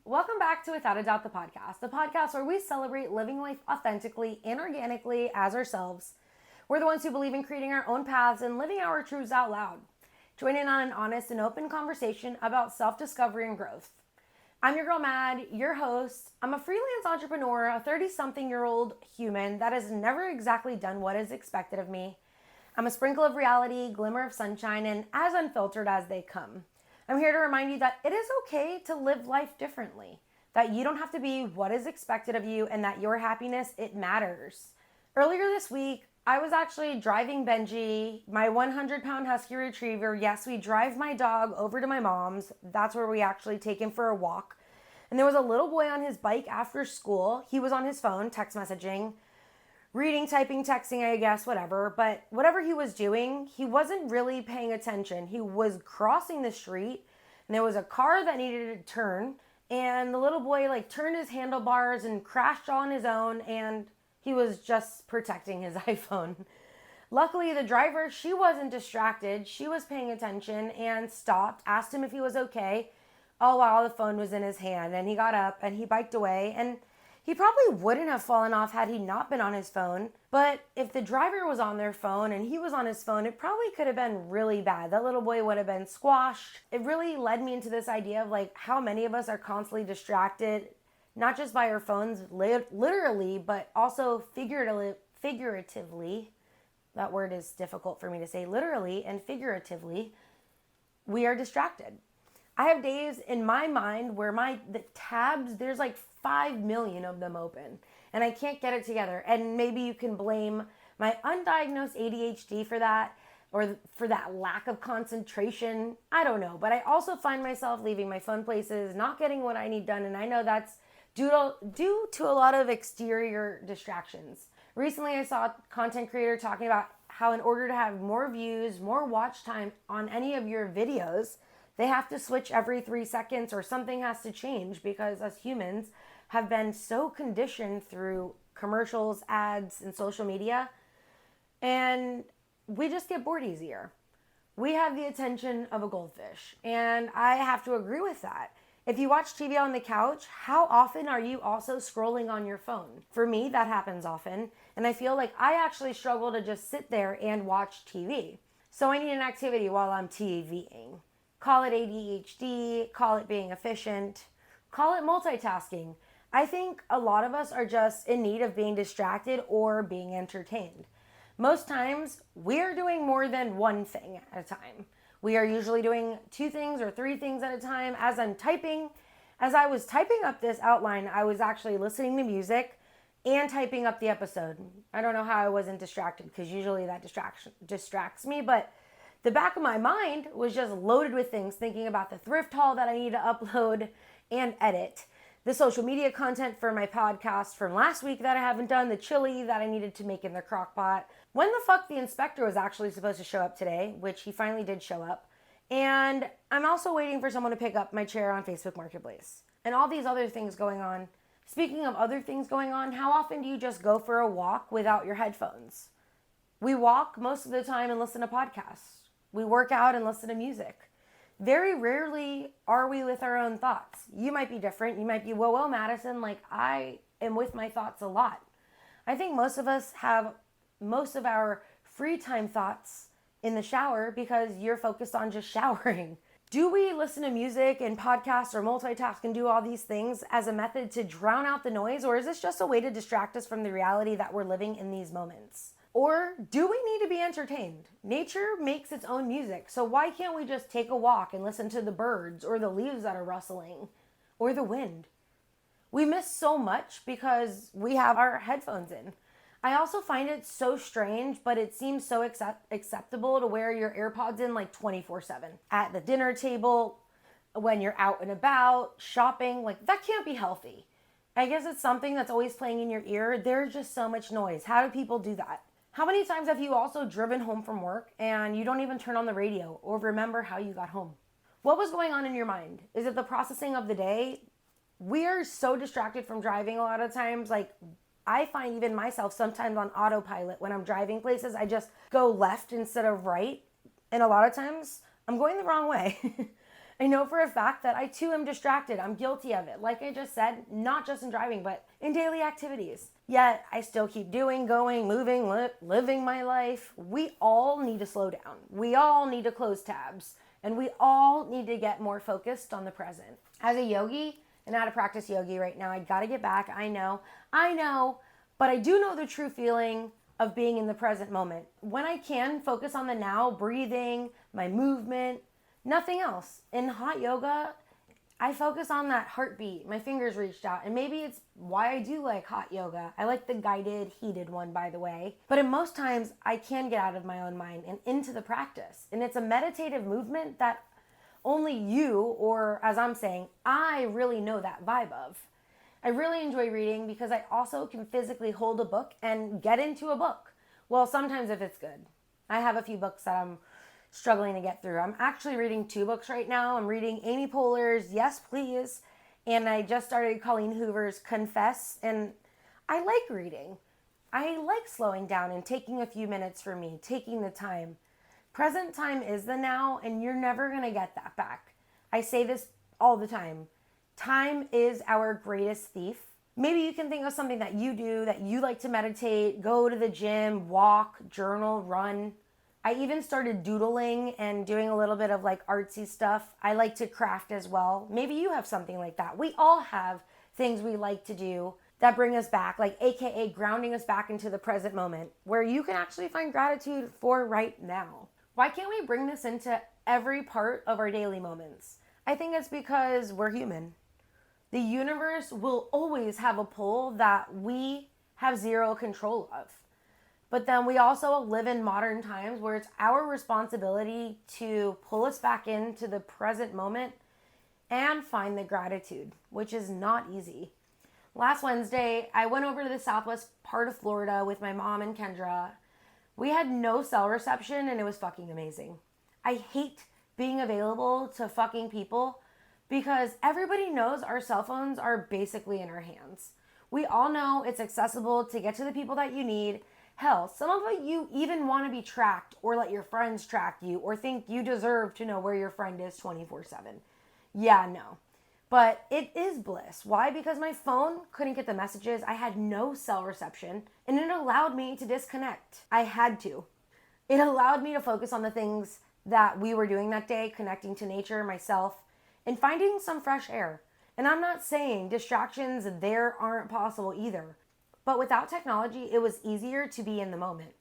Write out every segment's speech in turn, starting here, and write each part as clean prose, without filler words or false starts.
Welcome back to Without a Doubt, the podcast where we celebrate living life authentically and organically as ourselves. We're the ones who believe in creating our own paths and living our truths out loud. Join in on an honest and open conversation about self-discovery and growth. I'm your girl Mad, your host. I'm a freelance entrepreneur, a 30-something-year-old human that has never exactly done what is expected of me. I'm a sprinkle of reality, glimmer of sunshine, and as unfiltered as they come. I'm here to remind you that it is okay to live life differently, that you don't have to be what is expected of you, and that your happiness, it matters. Earlier this week, I was actually driving Benji, my 100-pound Husky Retriever. Yes, we drive my dog over to my mom's. That's where we actually take him for a walk. And there was a little boy on his bike after school. He was on his phone, text messaging, reading, typing, texting, I guess, whatever. But whatever he was doing, he wasn't really paying attention. He was crossing the street, and there was a car that needed to turn. And the little boy turned his handlebars and crashed on his own, and he was just protecting his iPhone. Luckily, the driver, she wasn't distracted. She was paying attention and stopped, asked him if he was okay, all while the phone was in his hand. And he got up and he biked away. And he probably wouldn't have fallen off had he not been on his phone. But if the driver was on their phone and he was on his phone, it probably could have been really bad. That little boy would have been squashed. It really led me into this idea of how many of us are constantly distracted, not just by our phones, literally, but also figuratively. That word is difficult for me to say. Literally and figuratively, we are distracted. I have days in my mind where the tabs, there's 5 million of them open, and I can't get it together. And maybe you can blame my undiagnosed ADHD for that, or for that lack of concentration. I don't know, but I also find myself leaving my phone places, not getting what I need done, and I know that's due to a lot of exterior distractions. Recently, I saw a content creator talking about how in order to have more views, more watch time on any of your videos, they have to switch every 3 seconds, or something has to change, because us humans have been so conditioned through commercials, ads, and social media, and we just get bored easier. We have the attention of a goldfish, and I have to agree with that. If you watch TV on the couch, how often are you also scrolling on your phone? For me, that happens often, and I feel like I actually struggle to just sit there and watch TV. So I need an activity while I'm TVing. Call it ADHD, call it being efficient, call it multitasking. I think a lot of us are just in need of being distracted or being entertained. Most times, we're doing more than one thing at a time. We are usually doing 2 things or 3 things at a time. As I was typing up this outline, I was actually listening to music and typing up the episode. I don't know how I wasn't distracted, because usually that distracts me, but the back of my mind was just loaded with things, thinking about the thrift haul that I need to upload and edit, the social media content for my podcast from last week that I haven't done, the chili that I needed to make in the crock pot, when the fuck the inspector was actually supposed to show up today, which he finally did show up, and I'm also waiting for someone to pick up my chair on Facebook Marketplace, and all these other things going on. Speaking of other things going on, how often do you just go for a walk without your headphones? We walk most of the time and listen to podcasts. We work out and listen to music. Very rarely are we with our own thoughts. You might be different. You might be, well, Madison, I am with my thoughts a lot. I think most of us have most of our free time thoughts in the shower, because you're focused on just showering. Do we listen to music and podcasts or multitask and do all these things as a method to drown out the noise, or is this just a way to distract us from the reality that we're living in these moments? Or do we need to be entertained? Nature makes its own music, so why can't we just take a walk and listen to the birds, or the leaves that are rustling, or the wind? We miss so much because we have our headphones in. I also find it so strange, but it seems so acceptable to wear your AirPods in 24/7. At the dinner table, when you're out and about, shopping, that can't be healthy. I guess it's something that's always playing in your ear. There's just so much noise. How do people do that? How many times have you also driven home from work and you don't even turn on the radio or remember how you got home? What was going on in your mind? Is it the processing of the day? We are so distracted from driving a lot of times. I find even myself sometimes on autopilot when I'm driving places. I just go left instead of right. And a lot of times I'm going the wrong way. I know for a fact that I too am distracted. I'm guilty of it. Like I just said, not just in driving, but in daily activities. Yet I still keep doing, going, moving, living my life. We all need to slow down. We all need to close tabs. And we all need to get more focused on the present. As a yogi and how to practice yogi right now, I gotta get back. I know. But I do know the true feeling of being in the present moment. When I can focus on the now, breathing, my movement, nothing else. In hot yoga, I focus on that heartbeat. My fingers reached out. And maybe it's why I do like hot yoga. I like the guided, heated one, by the way. But in most times, I can get out of my own mind and into the practice. And it's a meditative movement that only you, or as I'm saying, I really know that vibe of. I really enjoy reading because I also can physically hold a book and get into a book. Well, sometimes if it's good. I have a few books that I'm struggling to get through. I'm actually reading 2 books right now. I'm reading Amy Poehler's Yes Please, and I just started Colleen Hoover's Confess, and I like reading. I like slowing down and taking a few minutes for me, taking the time. Present time is the now, and you're never going to get that back. I say this all the time. Time is our greatest thief. Maybe you can think of something that you do, that you like to meditate, go to the gym, walk, journal, run. I even started doodling and doing a little bit of like artsy stuff. I like to craft as well. Maybe you have something like that. We all have things we like to do that bring us back, like AKA grounding us back into the present moment, where you can actually find gratitude for right now. Why can't we bring this into every part of our daily moments? I think it's because we're human. The universe will always have a pull that we have zero control of. But then we also live in modern times where it's our responsibility to pull us back into the present moment and find the gratitude, which is not easy. Last Wednesday, I went over to the southwest part of Florida with my mom and Kendra. We had no cell reception and it was fucking amazing. I hate being available to fucking people because everybody knows our cell phones are basically in our hands. We all know it's accessible to get to the people that you need. Hell, some of you even want to be tracked or let your friends track you or think you deserve to know where your friend is 24/7. Yeah, no. But it is bliss. Why? Because my phone couldn't get the messages. I had no cell reception and it allowed me to disconnect. I had to. It allowed me to focus on the things that we were doing that day, connecting to nature, myself, and finding some fresh air. And I'm not saying distractions there aren't possible either. But without technology, it was easier to be in the moment.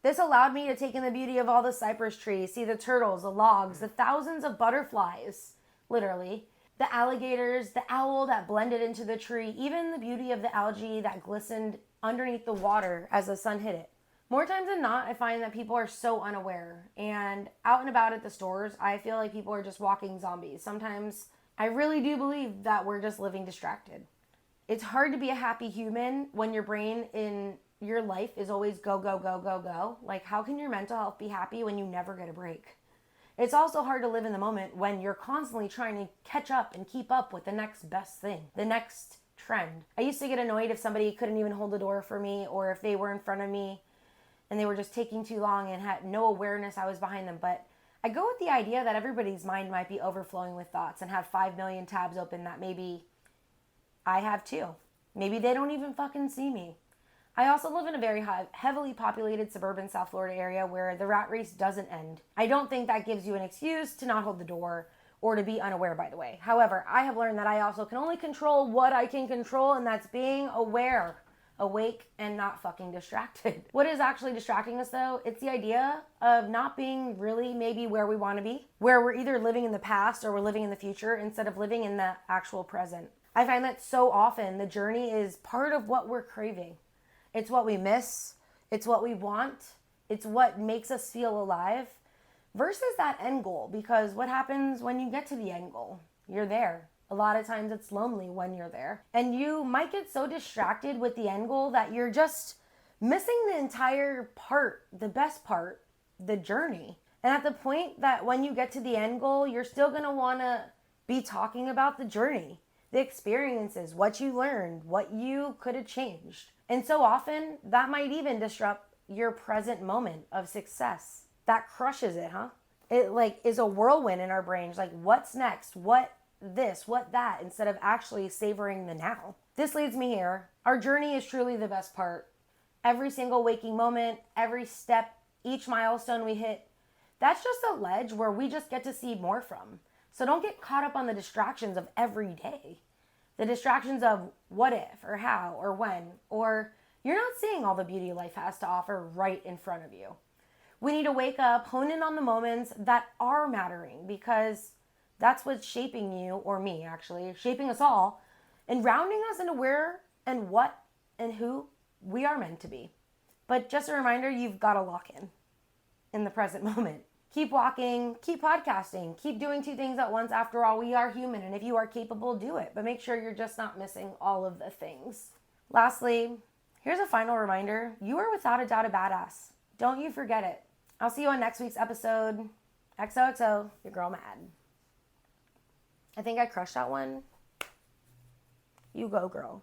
This allowed me to take in the beauty of all the cypress trees, see the turtles, the logs, the thousands of butterflies, literally, the alligators, the owl that blended into the tree, even the beauty of the algae that glistened underneath the water as the sun hit it. More times than not, I find that people are so unaware. And out and about at the stores, I feel like people are just walking zombies. Sometimes I really do believe that we're just living distracted. It's hard to be a happy human when your brain in your life is always go, go, go, go, go. Like, how can your mental health be happy when you never get a break? It's also hard to live in the moment when you're constantly trying to catch up and keep up with the next best thing, the next trend. I used to get annoyed if somebody couldn't even hold the door for me or if they were in front of me and they were just taking too long and had no awareness I was behind them. But I go with the idea that everybody's mind might be overflowing with thoughts and have 5 million tabs open that maybe I have too. Maybe they don't even fucking see me. I also live in a very heavily populated suburban South Florida area where the rat race doesn't end. I don't think that gives you an excuse to not hold the door or to be unaware, by the way. However, I have learned that I also can only control what I can control, and that's being aware, awake, and not fucking distracted. What is actually distracting us though? It's the idea of not being really maybe where we want to be, where we're either living in the past or we're living in the future instead of living in the actual present. I find that so often the journey is part of what we're craving. It's what we miss. It's what we want. It's what makes us feel alive versus that end goal. Because what happens when you get to the end goal? You're there. A lot of times it's lonely when you're there. And you might get so distracted with the end goal that you're just missing the entire part, the best part, the journey. And at the point that when you get to the end goal, you're still going to want to be talking about the journey, the experiences, what you learned, what you could have changed. And so often that might even disrupt your present moment of success. That crushes it, huh? It like is a whirlwind in our brains. Like, what's next? What this? What that? Instead of actually savoring the now. This leads me here. Our journey is truly the best part. Every single waking moment, every step, each milestone we hit, that's just a ledge where we just get to see more from. So don't get caught up on the distractions of every day. The distractions of what if or how or when, or you're not seeing all the beauty life has to offer right in front of you. We need to wake up, hone in on the moments that are mattering, because that's what's shaping you, or me actually, shaping us all, and rounding us into where and what and who we are meant to be. But just a reminder, you've got to lock in the present moment. Keep walking, keep podcasting, keep doing two things at once. After all, we are human, and if you are capable, do it. But make sure you're just not missing all of the things. Lastly, here's a final reminder. You are without a doubt a badass. Don't you forget it. I'll see you on next week's episode. XOXO, your girl Mad. I think I crushed that one. You go, girl.